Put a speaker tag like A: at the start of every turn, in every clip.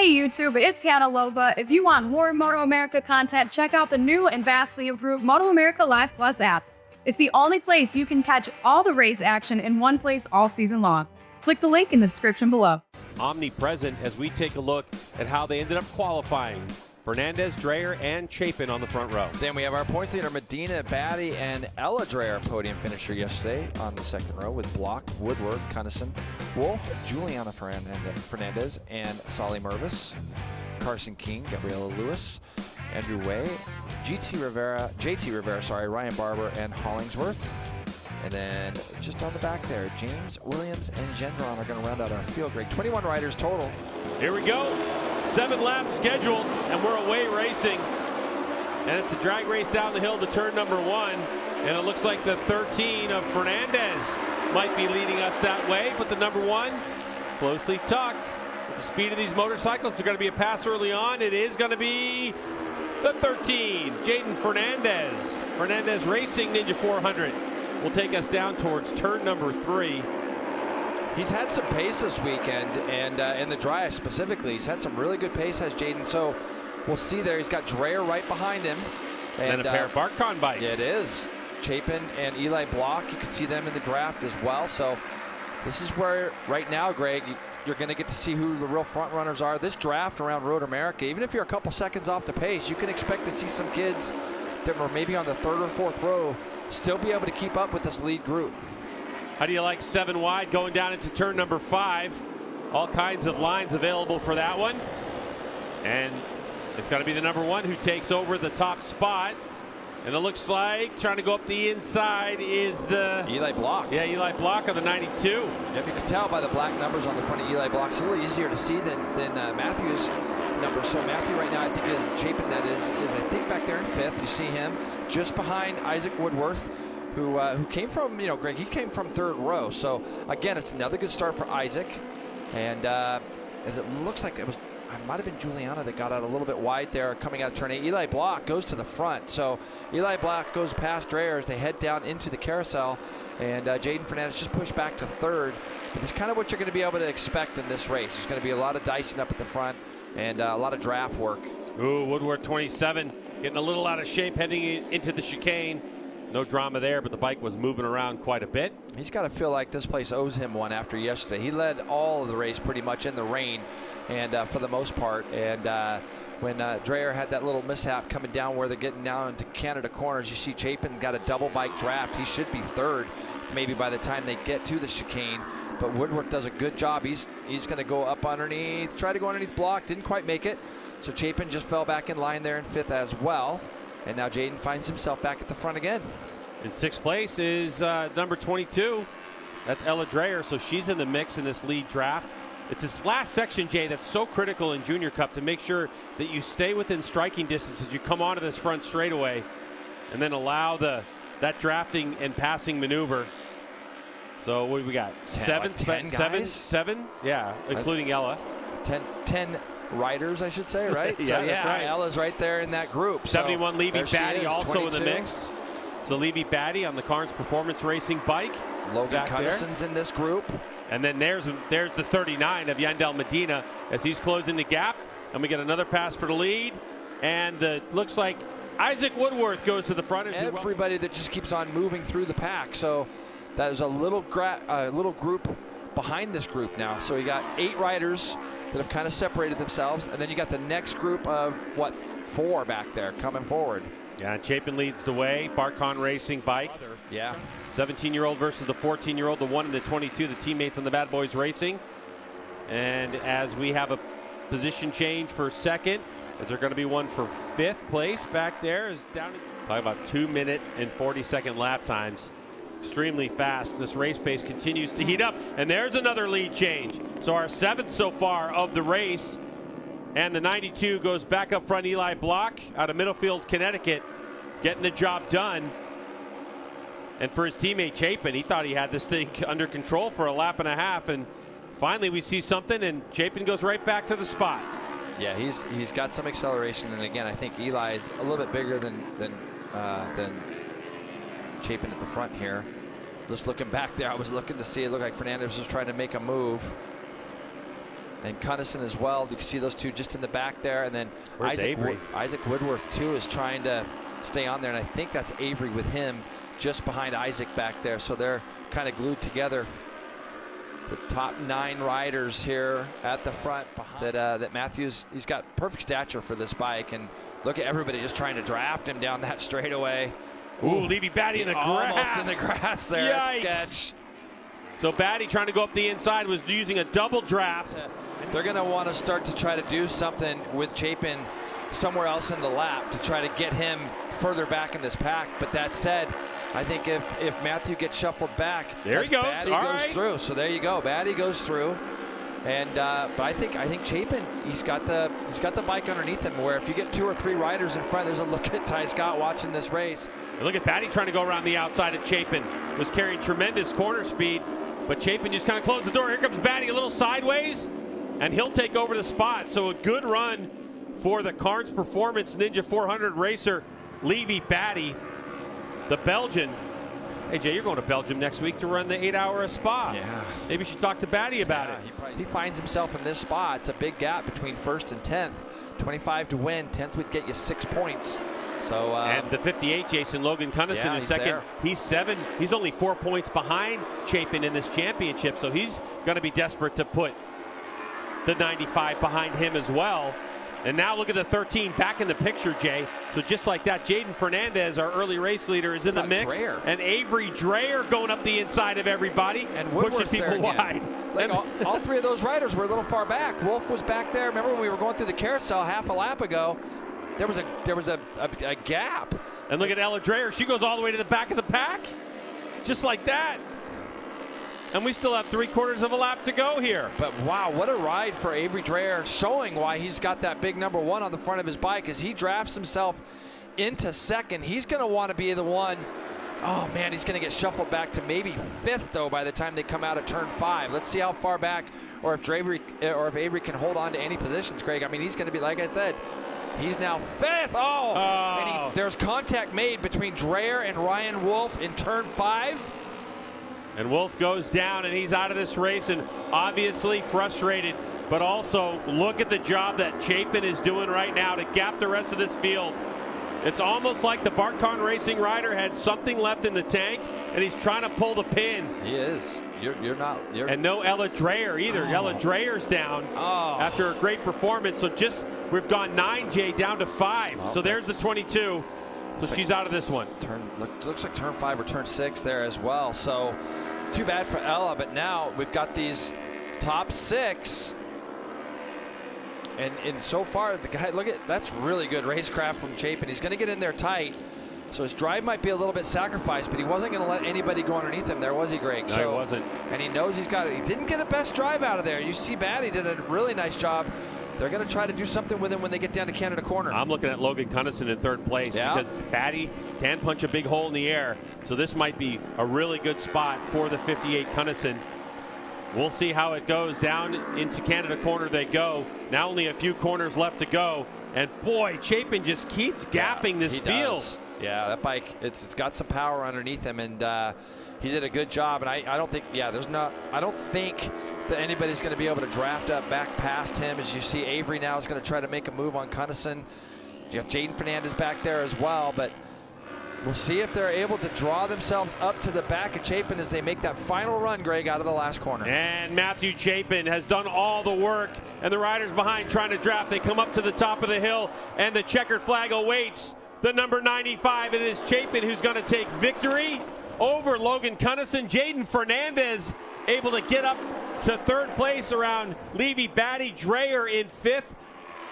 A: Hey YouTube, it's Hannah Loba. If you want more MotoAmerica content, check out the new and vastly improved MotoAmerica Live Plus app. It's the only place you can catch all the race action in one place all season long. Click the link in the description below.
B: Omnipresent as we take a look at how they ended up qualifying. Fernandez, Dreyer, and Chapin on the front row.
C: Then we have our points leader, Medina, Batty, and Ella Dreyer, podium finisher yesterday on the second row with Block, Woodworth, Cunnison, Wolf, Juliana Fernandez, and Solly Mervis, Carson King, Gabriela Lewis, Andrew Way, JT Rivera, Ryan Barber, and Hollingsworth. And then just on the back there, James Williams and Gendron are going to round out our field grade. 21 riders total.
B: Here we go. 7 laps scheduled, and we're away racing. And it's a drag race down the hill to turn number 1. And it looks like the 13 of Fernandez might be leading us that way. But the number 1, closely tucked. With the speed of these motorcycles, there's going to be a pass early on. It is going to be the 13, Jaden Fernandez. Fernandez Racing Ninja 400 will take us down towards turn number 3.
C: He's had some pace this weekend, and in the dry specifically, he's had some really good pace, has Jaden. So we'll see there. He's got Dreyer right behind him.
B: And a pair of Barkon bikes.
C: Yeah, it is. Chapin and Eli Block, you can see them in the draft as well. So this is where, right now, Greg, you're going to get to see who the real front runners are. This draft around Road America, even if you're a couple seconds off the pace, you can expect to see some kids that were maybe on the 3rd or 4th row still be able to keep up with this lead group.
B: How do you like 7 wide going down into turn number 5? All kinds of lines available for that one. And it's going to be the number 1 who takes over the top spot. And it looks like trying to go up the inside is the
C: Eli Block.
B: Yeah, Eli Block on the 92.
C: Yep, you can tell by the black numbers on the front of Eli Block. It's a little easier to see than Matthew's numbers. So Matthew right now, I think is Chapin, that is I think back there in 5th. You see him just behind Isaac Woodworth, who came from, Greg, he came from 3rd row. So again, it's another good start for Isaac. And as it looks like it might have been Juliana that got out a little bit wide there coming out of turn 8. Eli Block goes to the front. So Eli Block goes past Dreyer as they head down into the carousel. And Jaden Fernandez just pushed back to 3rd. But it's kind of what you're going to be able to expect in this race. There's going to be a lot of dicing up at the front and a lot of draft work.
B: Ooh, Woodward 27 getting a little out of shape heading into the chicane. No drama there, but the bike was moving around quite a bit.
C: He's got to feel like this place owes him one after yesterday. He led all of the race pretty much in the rain, and for the most part. And when Dreyer had that little mishap coming down where they're getting down into Canada corners, you see Chapin got a double bike draft. He should be 3rd maybe by the time they get to the chicane. But Woodward does a good job. He's going to go up underneath, try to go underneath Block, didn't quite make it. So Chapin just fell back in line there in 5th as well. And now Jaden finds himself back at the front again.
B: In 6th place is number 22. That's Ella Dreyer, so she's in the mix in this lead draft. It's this last section, Jay, that's so critical in Junior Cup to make sure that you stay within striking distance as you come onto this front straightaway and then allow that drafting and passing maneuver. So what do we got? 7? Yeah, including Ella.
C: 10 riders, I should say, right?
B: Yeah,
C: so,
B: that's right.
C: Ella's right there in that group.
B: 71 Levy Batty also
C: 22.
B: in the mix. So Levy Batty on the Carnes Performance Racing bike.
C: Logan Cunnison's in this group.
B: And then there's the 39 of Yandel Medina as he's closing the gap. And we get another pass for the lead. And looks like Isaac Woodworth goes to the front.
C: Everybody that just keeps on moving through the pack. So that is a little group behind this group now. So you got 8 riders that have kind of separated themselves. And then you got the next group of, 4 back there coming forward.
B: Yeah, Chapin leads the way. Barkon Racing bike.
C: Yeah.
B: 17-year-old versus the 14-year-old, the 1 and the 22, the teammates on the Bad Boys Racing. And as we have a position change for 2nd, is there going to be one for 5th place back there? Is down. Talking about 2-minute and 40-second lap times. Extremely fast. This race pace continues to heat up. And there's another lead change. So our 7th so far of the race. And the 92 goes back up front. Eli Block out of Middlefield, Connecticut, getting the job done. And for his teammate Chapin, he thought he had this thing under control for a lap and a half. And finally we see something, and Chapin goes right back to the spot.
C: Yeah, he's got some acceleration. And again, I think Eli is a little bit bigger than Chapin at the front here. Just looking back there, I was looking to see, it looked like Fernandez was trying to make a move. and Cunnison as well. You can see those two just in the back there. And then Isaac Woodworth, too, is trying to stay on there. And I think that's Avery with him just behind Isaac back there. So they're kind of glued together. The top 9 riders here at the front. That Matthews, he's got perfect stature for this bike. And look at everybody just trying to draft him down that straightaway.
B: Ooh, Levy Batty in the grass.
C: Almost in the grass there.
B: Yikes.
C: That's sketch.
B: So Batty trying to go up the inside was using a double draft.
C: They're going to want to start to try to do something with Chapin somewhere else in the lap to try to get him further back in this pack. But that said, I think if Matthew gets shuffled back,
B: there he goes.
C: Batty goes through. So there you go. Batty goes through. And but I think Chapin, he's got the bike underneath him. Where if you get 2 or 3 riders in front, there's a look at Ty Scott watching this race.
B: And look at Batty trying to go around the outside of Chapin. Was carrying tremendous corner speed, but Chapin just kind of closed the door. Here comes Batty a little sideways, and he'll take over the spot. So a good run for the Carnes Performance Ninja 400 racer, Levy Batty, the Belgian. Hey, Jay, you're going to Belgium next week to run the 8-hour Spa.
C: Yeah.
B: Maybe you should talk to Batty about it.
C: If he finds himself in this spot, it's a big gap between 1st and 10th. 25 to win, 10th would get you 6 points. So
B: and the 58, Jason Logan Cunnison in second.
C: There.
B: He's 7. He's only 4 points behind Chapin in this championship, so he's going to be desperate to put the 95 behind him as well. And now look at the 13 back in the picture, Jay. So just like that, Jaden Fernandez, our early race leader, is in the mix.
C: Dreyer.
B: And Avery Dreyer going up the inside of everybody,
C: and
B: pushing people wide.
C: Like all 3 of those riders were a little far back. Wolf was back there. Remember when we were going through the carousel half a lap ago? There was a gap.
B: And look at Ella Dreyer. She goes all the way to the back of the pack, just like that. And we still have 3/4 of a lap to go here.
C: But wow, what a ride for Avery Dreyer, showing why he's got that big number 1 on the front of his bike as he drafts himself into second. He's going to want to be the one. Oh man, he's going to get shuffled back to maybe 5th though by the time they come out of turn 5. Let's see how far back, or if Avery can hold on to any positions, Greg. I mean, he's going to be, like I said, he's now 5th. And there's contact made between Dreyer and Ryan Wolf in turn 5.
B: And Wolf goes down, and he's out of this race, and obviously frustrated. But also, look at the job that Chapin is doing right now to gap the rest of this field. It's almost like the Bartcon Racing rider had something left in the tank, and he's trying to pull the pin.
C: He is.
B: And no Ella Dreyer either. Ella Dreyer's down after a great performance. So we've gone 9, Jay, down to 5. So there's the 22. So she's out of this one.
C: Looks like turn 5 or turn 6 there as well. So too bad for Ella, but now we've got these top 6. And so far, the guy, look at, that's really good racecraft from Chapin. He's going to get in there tight. So his drive might be a little bit sacrificed, but he wasn't going to let anybody go underneath him there, was he, Greg?
B: No, he wasn't.
C: And he knows he's got it. He didn't get a best drive out of there. You see Batty did a really nice job. They're going to try to do something with him when they get down to Canada Corner.
B: I'm looking at Logan Cunnison in 3rd place because Batty can punch a big hole in the air. So this might be a really good spot for the 58 Cunnison. We'll see how it goes. Down into Canada Corner they go. Now only a few corners left to go. And boy, Chapin just keeps gapping this field.
C: Does. Yeah, that bike, it's got some power underneath him, and he did a good job. And I don't think, I don't think that anybody's going to be able to draft up back past him. As you see, Avery now is going to try to make a move on Cunnison. You have Jaden Fernandez back there as well, but we'll see if they're able to draw themselves up to the back of Chapin as they make that final run, Greg, out of the last corner.
B: And Matthew Chapin has done all the work, and the riders behind trying to draft. They come up to the top of the hill, and the checkered flag awaits the number 95. It is Chapin who's going to take victory over Logan Cunnison. Jaden Fernandez able to get up to 3rd place around Levy Batty. Dreyer in 5th.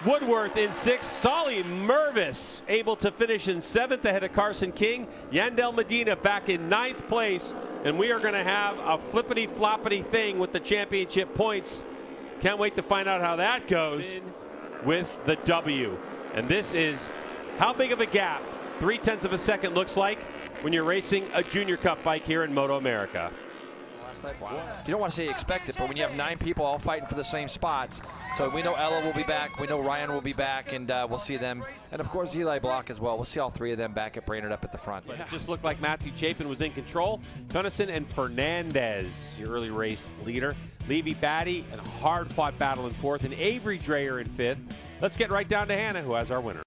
B: Woodworth in 6th. Solly Mervis able to finish in 7th ahead of Carson King. Yandel Medina back in 9th place. And we are going to have a flippity-floppity thing with the championship points. Can't wait to find out how that goes with the W. And this is how big of a gap 0.3 of a second looks like when you're racing a Junior Cup bike here in MotoAmerica.
C: You don't want to say expect it, but when you have 9 people all fighting for the same spots, so we know Ella will be back, we know Ryan will be back, and we'll see them, and of course Eli Block as well. We'll see all 3 of them back at Brainerd up at the front.
B: But it just looked like Matthew Chapin was in control. Gunnison and Fernandez, your early race leader. Levy Batty, and a hard-fought battle in 4th, and Avery Dreyer in 5th. Let's get right down to Hannah, who has our winner.